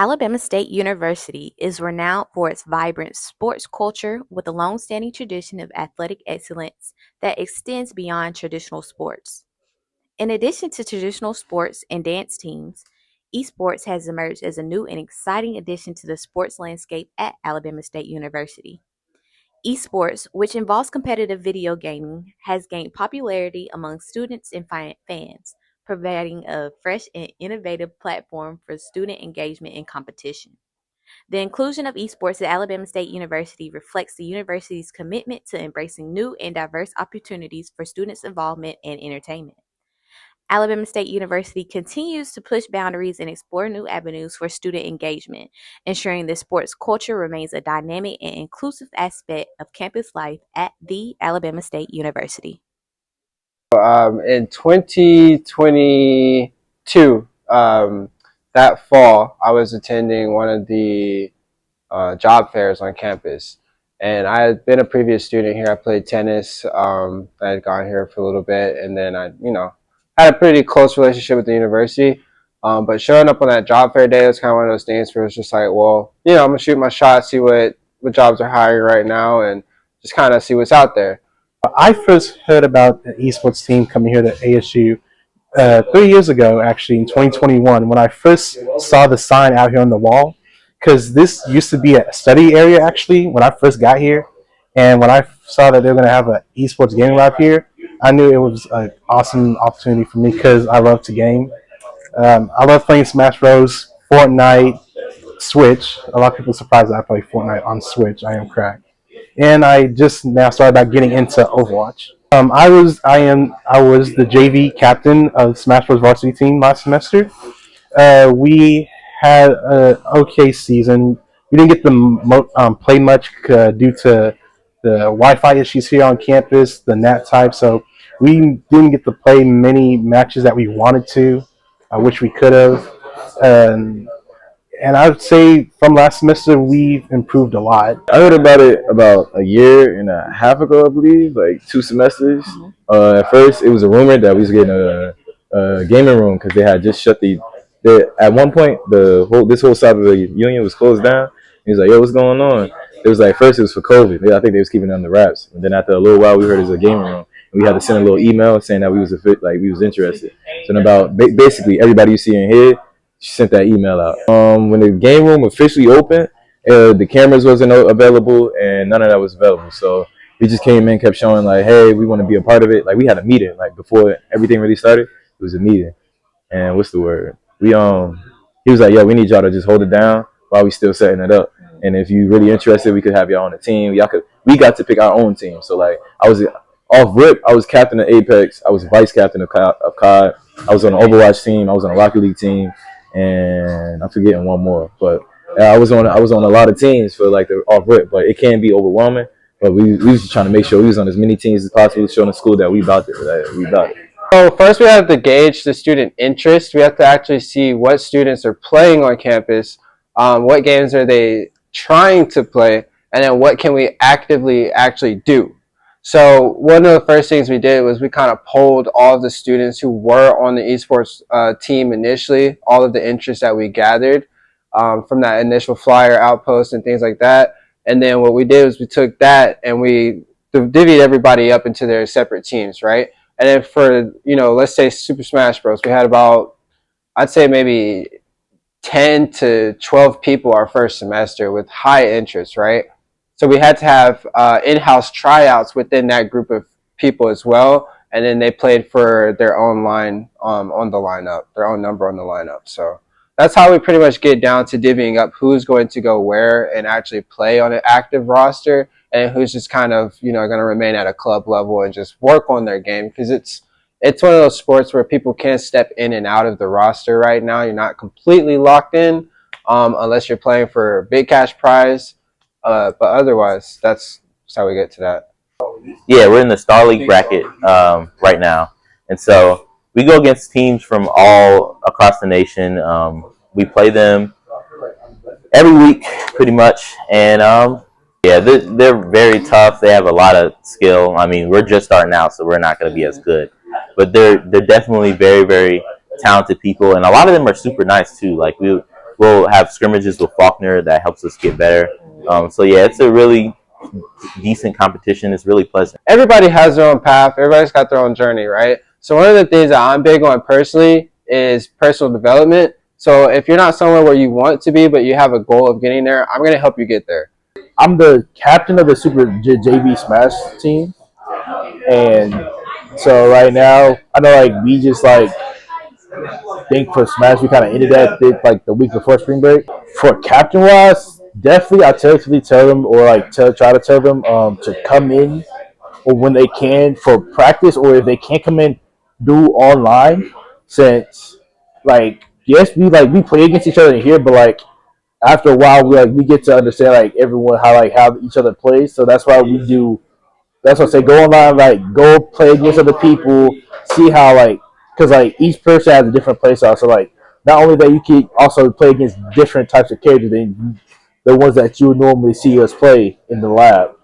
Alabama State University is renowned for its vibrant sports culture with a long-standing tradition of athletic excellence that extends beyond traditional sports. In addition to traditional sports and dance teams, esports has emerged as a new and exciting addition to the sports landscape at Alabama State University. Esports, which involves competitive video gaming, has gained popularity among students and fans, providing a fresh and innovative platform for student engagement and competition. The inclusion of esports at Alabama State University reflects the university's commitment to embracing new and diverse opportunities for students' involvement and entertainment. Alabama State University continues to push boundaries and explore new avenues for student engagement, ensuring that sports culture remains a dynamic and inclusive aspect of campus life at the Alabama State University. In 2022, that fall, I was attending one of the job fairs on campus. And I had been a previous student here. I played tennis. I had gone here for a little bit, and then I, had a pretty close relationship with the university. But showing up on that job fair day was kind of one of those things where it's just like, well, I'm gonna shoot my shot, see what jobs are hiring right now, and just kind of see what's out there. I first heard about the esports team coming here to ASU 3 years ago, actually in 2021, when I first saw the sign out here on the wall. Because this used to be a study area actually when I first got here, and when I saw that they were going to have an esports gaming lab here, I knew it was an awesome opportunity for me because I love to game. I love playing Smash Bros, Fortnite, Switch. A lot of people are surprised that I play Fortnite on Switch. I am cracked, and I just now started about getting into Overwatch. I was the JV captain of Smash Bros varsity team last semester. We had an okay season. We didn't get to play much due to the Wi-Fi issues here on campus, the NAT type. So we didn't get to play many matches that we wanted to, which we could have. And I would say from last semester we've improved a lot. I heard about it about a year and a half ago, I believe, like 2 semesters. At first, it was a rumor that we was getting a gaming room because they had just shut at one point this whole side of the union was closed down. He was like, "Yo, what's going on?" It was like first it was for COVID. I think they was keeping it under wraps. And then after a little while, we heard it was a gaming room. And we had to send a little email saying that we was interested. So then about basically everybody you see in here, she sent that email out. When the game room officially opened, the cameras wasn't available and none of that was available. So we just came in, kept showing like, hey, we want to be a part of it. Like we had a meeting, like before everything really started, it was a meeting. And what's the word? He was like, yo, we need y'all to just hold it down while we still setting it up. And if you really interested, we could have y'all on the team. We got to pick our own team. So like I was off rip, I was captain of Apex, I was vice captain of COD, I was on the Overwatch team, I was on the Rocket League team, and I'm forgetting one more. But I was on a lot of teams for like the off rip, but it can be overwhelming. But we was just trying to make sure we was on as many teams as possible, showing the school that we about it. So first we have to gauge the student interest. We have to actually see what students are playing on campus, what games are they trying to play, and then what can we actively actually do. So one of the first things we did was we kind of polled all of the students who were on the esports team initially, all of the interest that we gathered from that initial flyer outpost and things like that. And then what we did was we took that and we divvied everybody up into their separate teams, right? And then for, let's say Super Smash Bros, we had about, I'd say maybe 10 to 12 people our first semester with high interest, right? So we had to have in-house tryouts within that group of people as well. And then they played for their own line on the lineup, their own number on the lineup. So that's how we pretty much get down to divvying up who's going to go where and actually play on an active roster, and who's just kind of, going to remain at a club level and just work on their game. Because it's one of those sports where people can step in and out of the roster right now. You're not completely locked in unless you're playing for a big cash prize. But otherwise, that's how we get to that. Yeah, we're in the Star League bracket right now. And so we go against teams from all across the nation. We play them every week pretty much. And yeah, they're very tough. They have a lot of skill. I mean, we're just starting out, so we're not going to be as good. But they're definitely very, very talented people. And a lot of them are super nice, too. Like, we'll have scrimmages with Faulkner that helps us get better. So yeah, it's a really decent competition. It's really pleasant. Everybody has their own path. Everybody's got their own journey, right? So one of the things that I'm big on personally is personal development. So if you're not somewhere where you want to be, but you have a goal of getting there, I'm going to help you get there. I'm the captain of the Super JV Smash team, and so right now I know like we just like think for Smash we kind of ended that like the week before spring break. For captain wise, definitely I typically tell them or like try to tell them to come in or when they can for practice, or if they can't come in, do online. Since like yes we play against each other in here, but like after a while we get to understand like everyone how each other plays. So that's why we do. That's what I say. Go online, like go play against other people, see how like because like each person has a different play style. So like not only that, you can also play against different types of characters than the ones that you would normally see us play in the lab.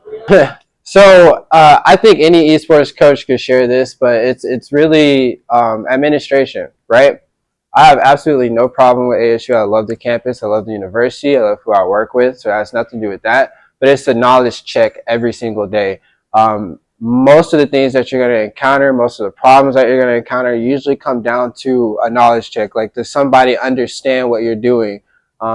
So I think any esports coach could share this, but it's really administration, right? I have absolutely no problem with ASU. I love the campus. I love the university. I love who I work with. So it has nothing to do with that. But it's a knowledge check every single day. Most of the things that you're going to encounter, most of the problems that you're going to encounter usually come down to a knowledge check. Like, does somebody understand what you're doing?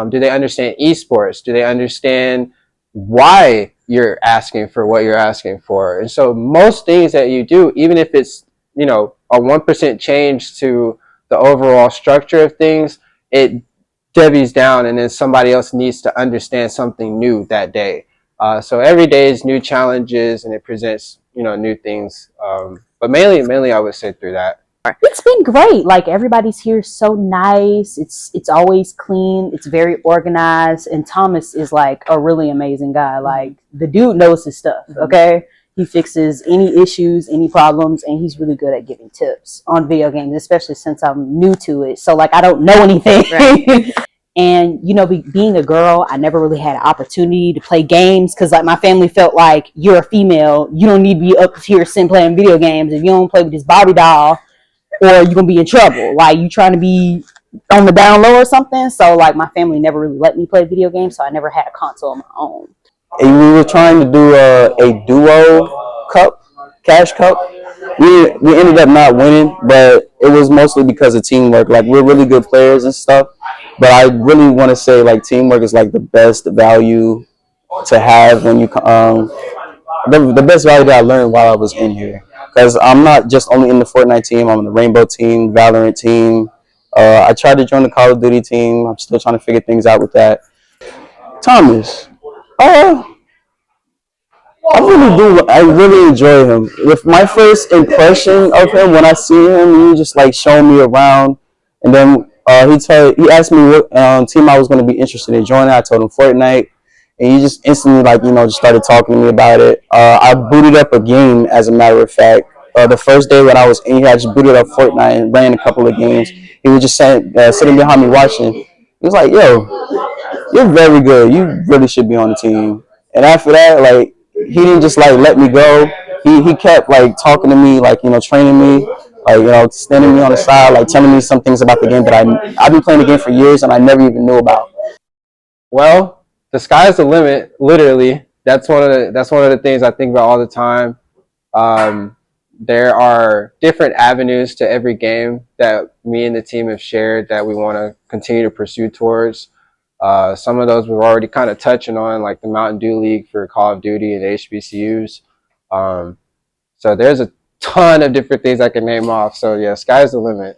Do they understand esports? Do they understand why you're asking for what you're asking for? And so most things that you do, even if it's, a 1% change to the overall structure of things, it divvies down, and then somebody else needs to understand something new that day. So every day is new challenges, and it presents new things. But mainly, I would say through that. It's been great. Like everybody's here so nice. It's always clean. It's very organized. And Thomas is like a really amazing guy. Like the dude knows his stuff. Okay. He fixes any issues, any problems, and he's really good at giving tips on video games, especially since I'm new to it. So like I don't know anything. Right. And being a girl, I never really had an opportunity to play games because like my family felt like you're a female, you don't need to be up here sitting playing video games. If you don't play with this Barbie doll, or you're gonna be in trouble. Like you trying to be on the down low or something. So like my family never really let me play video games, so I never had a console of my own. And we were trying to do a duo cup, cash cup. We ended up not winning, but it was mostly because of teamwork. Like we're really good players and stuff, but I really want to say like teamwork is like the best value to have when you the best value that I learned while I was in here. Because I'm not just only in the Fortnite team, I'm in the Rainbow team, Valorant team. I tried to join the Call of Duty team. I'm still trying to figure things out with that. Thomas, I really do. I really enjoy him. With my first impression of him, when I see him, he just like showing me around, and then he asked me what team I was going to be interested in joining. I told him Fortnite, and he just instantly just started talking to me about it. I booted up a game, as a matter of fact. The first day when I was in here, I just booted up Fortnite and ran a couple of games. He was just sitting behind me watching. He was like, "Yo, you're very good. You really should be on the team." And after that, like he didn't just like let me go. He kept like talking to me, like training me, like standing me on the side, like telling me some things about the game that I've been playing the game for years and I never even knew about. Well, the sky's the limit. Literally, that's one of the things I think about all the time. There are different avenues to every game that me and the team have shared that we want to continue to pursue towards. Some of those we're already kind of touching on, like the Mountain Dew League for Call of Duty and HBCUs. So there's a ton of different things I can name off. So yeah, sky's the limit.